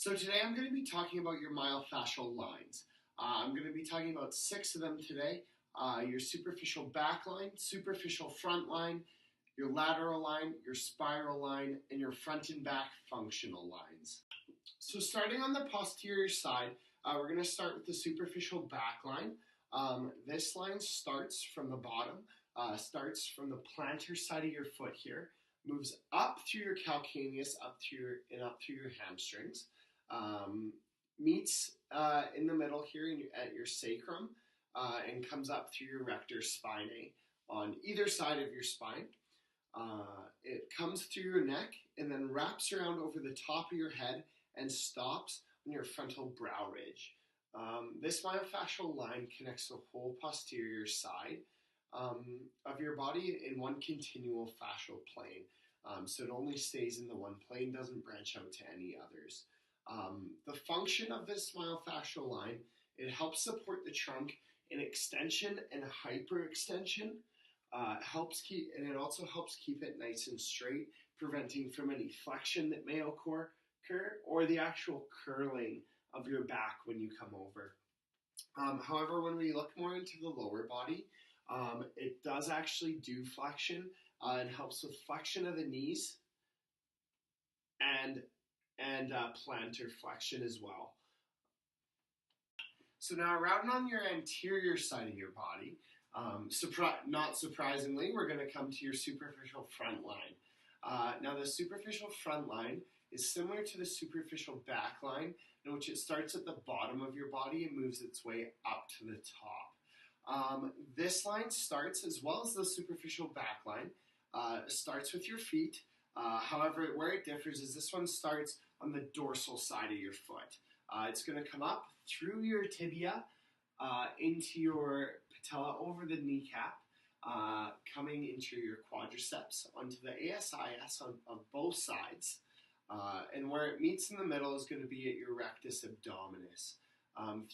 So today I'm going to be talking about your myofascial lines. I'm going to be talking about 6 of them today. Your superficial back line, superficial front line, your lateral line, your spiral line, and your front and back functional lines. So starting on the posterior side, we're going to start with the superficial back line. This line starts from the bottom, starts from the plantar side of your foot here, moves up through your calcaneus, up through your hamstrings, meets in the middle here at your sacrum, and comes up through your rector spinae on either side of your spine. It comes through your neck and then wraps around over the top of your head and stops on your frontal brow ridge. This myofascial line connects the whole posterior side of your body in one continual fascial plane. So it only stays in the one plane, doesn't branch out to any others. The function of this myofascial line, it helps support the trunk in extension and hyperextension. And it also helps keep it nice and straight, preventing from any flexion that may occur or the actual curling of your back when you come over. However, when we look more into the lower body, it does actually do flexion. It helps with flexion of the knees and plantar flexion as well. So now around on your anterior side of your body, not surprisingly, we're going to come to your superficial front line. Now the superficial front line is similar to the superficial back line, in which it starts at the bottom of your body and moves its way up to the top. This line starts, as well as the superficial back line, starts with your feet. However, where it differs is this one starts on the dorsal side of your foot. It's going to come up through your tibia, into your patella, over the kneecap, coming into your quadriceps, onto the ASIS on both sides. And where it meets in the middle is going to be at your rectus abdominis.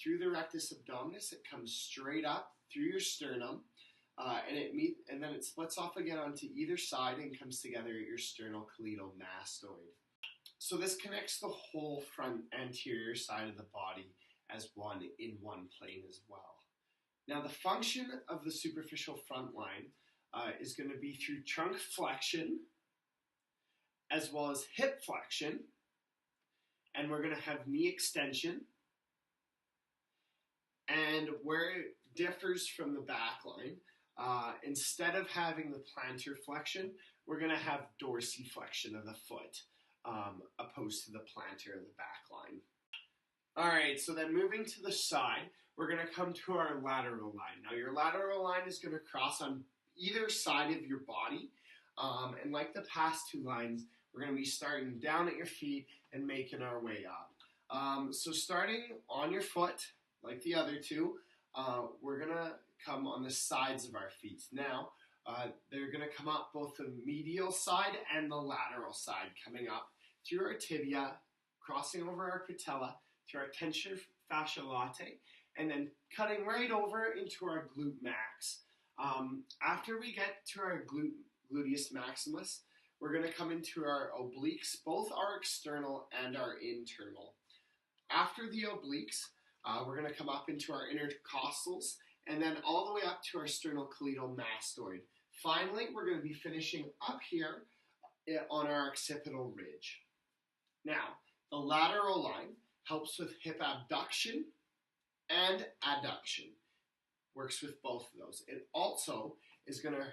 Through the rectus abdominis, it comes straight up through your sternum, and then it splits off again onto either side and comes together at your sternocleidomastoid. So this connects the whole front anterior side of the body as one in one plane as well. Now the function of the superficial front line is going to be through trunk flexion as well as hip flexion, and we're going to have knee extension. And where it differs from the back line, instead of having the plantar flexion, we're going to have dorsiflexion of the foot, opposed to the plantar of the back line. All right, so then moving to the side, we're going to come to our lateral line. Now your lateral line is going to cross on either side of your body, and like the past two lines, we're going to be starting down at your feet and making our way up. So starting on your foot, like the other two, we're going to come on the sides of our feet. Now, they're going to come up both the medial side and the lateral side, coming up through our tibia, crossing over our patella, through our tension fascia latae, and then cutting right over into our glute max. After we get to our gluteus maximus, we're going to come into our obliques, both our external and our internal. After the obliques, we're going to come up into our intercostals, and then all the way up to our sternocleidomastoid. Finally, we're going to be finishing up here on our occipital ridge. Now, the lateral line helps with hip abduction and adduction. Works with both of those. It also is going to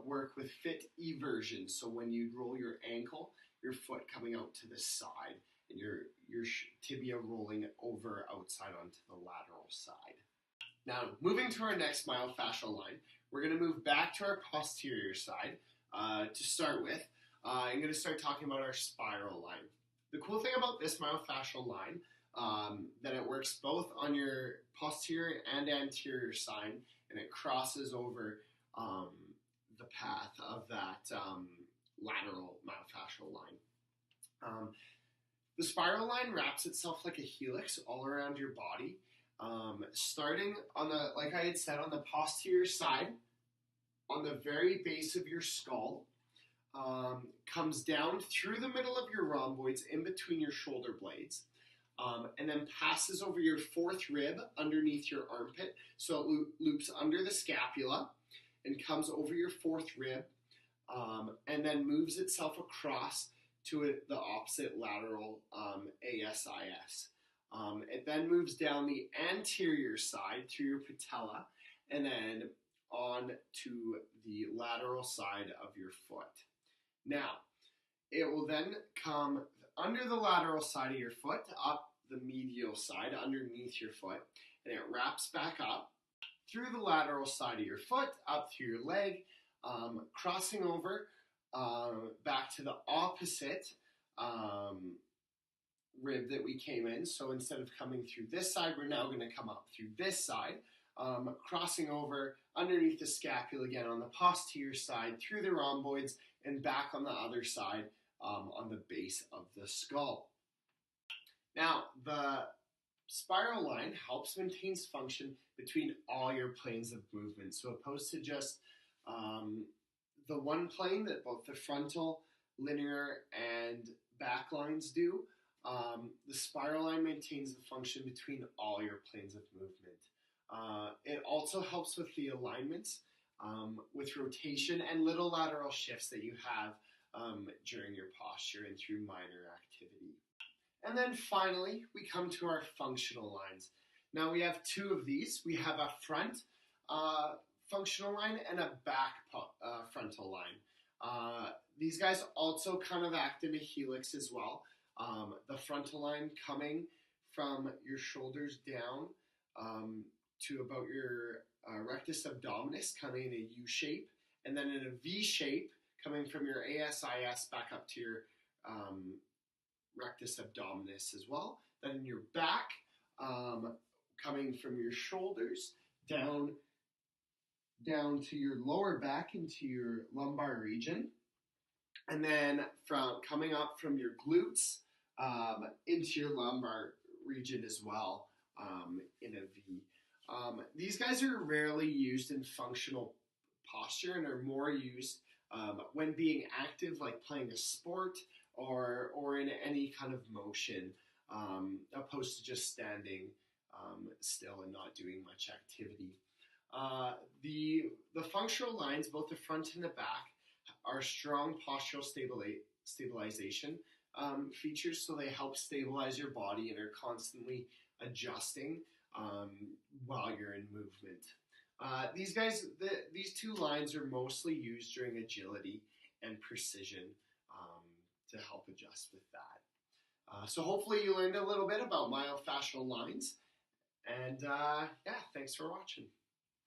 work with fit eversion. So when you roll your ankle, your foot coming out to the side, and your tibia rolling over outside onto the lateral side. Now, moving to our next myofascial line, we're going to move back to our posterior side to start with. I'm going to start talking about our spiral line. The cool thing about this myofascial line, that it works both on your posterior and anterior side, and it crosses over the path of that lateral myofascial line. The spiral line wraps itself like a helix all around your body, starting on the, like I had said, on the posterior side, on the very base of your skull, comes down through the middle of your rhomboids in between your shoulder blades, and then passes over your fourth rib underneath your armpit. So it loops under the scapula and comes over your fourth rib, and then moves itself across to the opposite lateral ASIS. It then moves down the anterior side through your patella and then on to the lateral side of your foot. Now, it will then come under the lateral side of your foot, up the medial side, underneath your foot, and it wraps back up through the lateral side of your foot, up through your leg, crossing over back to the opposite rib that we came in. So instead of coming through this side, we're now going to come up through this side, crossing over underneath the scapula again on the posterior side, through the rhomboids, and back on the other side on the base of the skull. Now, the spiral line helps maintain function between all your planes of movement. So opposed to just the one plane that both the frontal, linear, and back lines do, the spiral line maintains the function between all your planes of movement. It also helps with the alignments, with rotation and little lateral shifts that you have during your posture and through minor activity. And then finally, we come to our functional lines. Now we have two of these. We have a front functional line and a back frontal line. These guys also kind of act in a helix as well. The frontal line coming from your shoulders down to about your rectus abdominis, coming in a U shape, and then in a V shape, coming from your ASIS back up to your rectus abdominis as well. Then in your back, coming from your shoulders down to your lower back into your lumbar region, and then from coming up from your glutes into your lumbar region as well in a V. These guys are rarely used in functional posture and are more used when being active, like playing a sport or in any kind of motion, opposed to just standing still and not doing much activity. The functional lines, both the front and the back, are strong postural stabilization features, so they help stabilize your body and are constantly adjusting while you're in movement. These two lines are mostly used during agility and precision to help adjust with that. So hopefully you learned a little bit about myofascial lines, and yeah, thanks for watching.